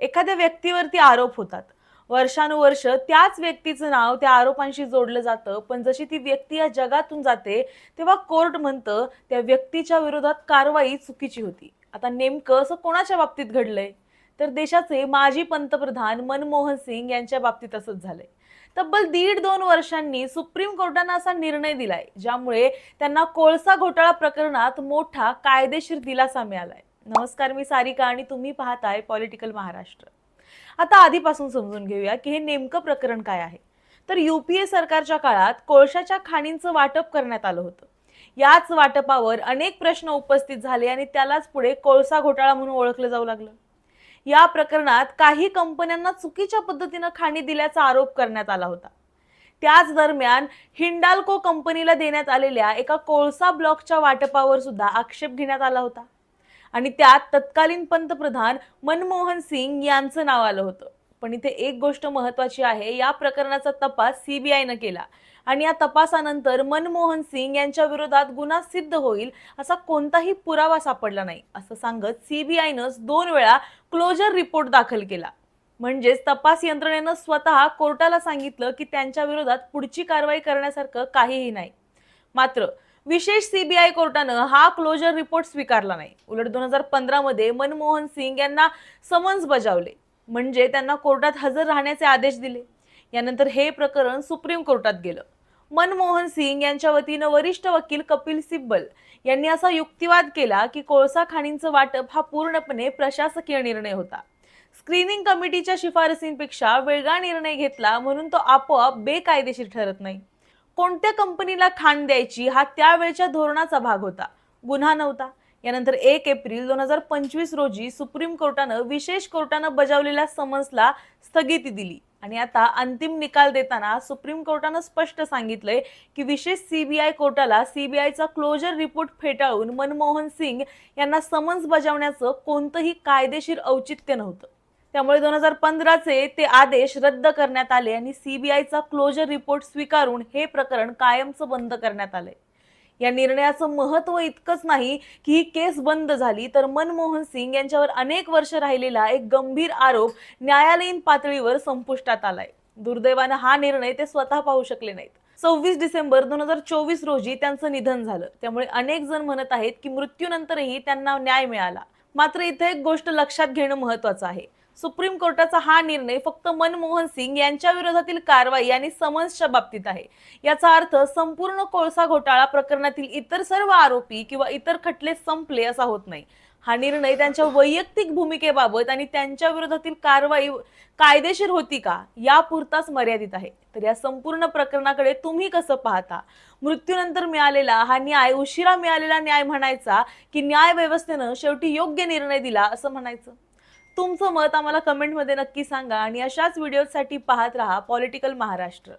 एखाद्या व्यक्तीवरती आरोप होतात. वर्षानुवर्ष त्याच व्यक्तीचं नाव त्या आरोपांशी जोडलं जातं, पण जशी ती व्यक्ती या जगातून जाते, तेव्हा कोर्ट म्हणतं त्या व्यक्तीच्या विरोधात कारवाई चुकीची होती. आता नेमकं असं कोणाच्या बाबतीत घडलंय? तर देशाचे माजी पंतप्रधान मनमोहन सिंग यांच्या बाबतीत असंच झालंय. तब्बल 1.5-2 वर्षांनी सुप्रीम कोर्टानं असा निर्णय दिलाय, ज्यामुळे त्यांना कोळसा घोटाळा प्रकरणात मोठा कायदेशीर दिलासा मिळालाय. नमस्कार, मी सारिका आणि तुम्ही पाहताय पॉलिटिकल महाराष्ट्र. आता आधीपासून समजून घेऊया की हे नेमकं प्रकरण काय आहे. तर यूपीए सरकारच्या काळात कोळशाच्या खाणींचं वाटप करण्यात आलं होतं. याच वाटपावर अनेक प्रश्न उपस्थित झाले आणि त्यालाच पुढे कोळसा घोटाळा म्हणून ओळखलं जाऊ लागलं. या प्रकरणात काही कंपन्यांना चुकीच्या पद्धतीनं खाणी दिल्याचा आरोप करण्यात आला होता. त्याच दरम्यान हिंडाल्को कंपनीला देण्यात आलेल्या एका कोळसा ब्लॉकच्या वाटपावर सुद्धा आक्षेप घेण्यात आला होता आणि त्यात तत्कालीन पंतप्रधान मनमोहन सिंग यांचं नाव आलं होतं. पण इथे एक गोष्ट महत्त्वाची आहे, या प्रकरणाचा तपास सीबीआयनं केला आणि या तपासानंतर मनमोहन सिंग यांच्या विरोधात गुन्हा सिद्ध होईल असा कोणताही पुरावा सापडला नाही, असं सांगत सीबीआयनं 2 वेळा क्लोजर रिपोर्ट दाखल केला. म्हणजेच तपास यंत्रणेनं स्वतः कोर्टाला सांगितलं की त्यांच्या विरोधात पुढची कारवाई करण्यासारखं काहीही नाही. मात्र विशेष सीबीआय कोर्टानं हा क्लोजर रिपोर्ट स्वीकारला नाही. उलट 2015 मध्ये मनमोहन सिंग यांना समन्स बजावले, म्हणजे त्यांना कोर्टात हजर राहण्याचे आदेश दिले. यानंतर हे प्रकरण सुप्रीम कोर्टात गेलं. मनमोहन सिंग यांच्या वतीनं वरिष्ठ वकील कपिल सिब्बल यांनी असा युक्तिवाद केला की कोळसा खाणींचं वाटप हा पूर्णपणे प्रशासकीय निर्णय होता. स्क्रीनिंग कमिटीच्या शिफारसींपेक्षा वेगळा निर्णय घेतला म्हणून तो आपोआप बेकायदेशीर ठरत नाही. कोणत्या कंपनीला खाण द्यायची हा त्यावेळच्या धोरणाचा भाग होता, गुन्हा नव्हता. यानंतर 1 एप्रिल 2025 रोजी सुप्रीम कोर्टानं विशेष कोर्टानं बजावलेल्या समन्सला स्थगिती दिली आणि आता अंतिम निकाल देताना सुप्रीम कोर्टानं स्पष्ट सांगितलंय की विशेष सीबीआय कोर्टाला सीबीआयचा क्लोजर रिपोर्ट फेटाळून मनमोहन सिंग यांना समन्स बजावण्याचं कोणतंही कायदेशीर औचित्य नव्हतं. त्यामुळे 2015चे ते आदेश रद्द करण्यात आले आणि सीबीआयचा क्लोजर रिपोर्ट स्वीकारून हे प्रकरण कायमचं बंद करण्यात आलंय. या निर्णयाचं महत्त्व इतकंच नाही की ही केस बंद झाली, तर मनमोहन सिंग यांच्यावर अनेक वर्ष राहिलेला एक गंभीर आरोप न्यायालयीन पातळीवर संपुष्टात आलाय. दुर्दैवानं हा निर्णय ते स्वतः पाहू शकले नाहीत. 26 डिसेंबर 2024 रोजी त्यांचं निधन झालं. त्यामुळे अनेक जण म्हणत आहेत की मृत्यूनंतरही त्यांना न्याय मिळाला. मात्र इथे एक गोष्ट लक्षात घेणं महत्त्वाचं आहे. सुप्रीम कोर्टाचा हा निर्णय फक्त मनमोहन सिंग यांच्या विरोधातील कारवाई आणि समन्सच्या बाबतीत आहे. याचा अर्थ संपूर्ण कोळसा घोटाळा प्रकरणातील इतर सर्व आरोपी किंवा इतर खटले संपले असा होत नाही. हा निर्णय त्यांच्या वैयक्तिक भूमिकेबाबत आणि त्यांच्या विरोधातील कारवाई कायदेशीर होती का यापुरताच मर्यादित आहे. तर या संपूर्ण प्रकरणाकडे तुम्ही कसं पाहता? मृत्यूनंतर मिळालेला हा न्याय उशिरा मिळालेला न्याय म्हणायचा की न्याय व्यवस्थेनं शेवटी योग्य निर्णय दिला असं म्हणायचं? तुमचं मत आम्हाला कमेंटमध्ये नक्की सांगा आणि अशाच व्हिडिओसाठी पाहत रहा पॉलिटिकल महाराष्ट्र.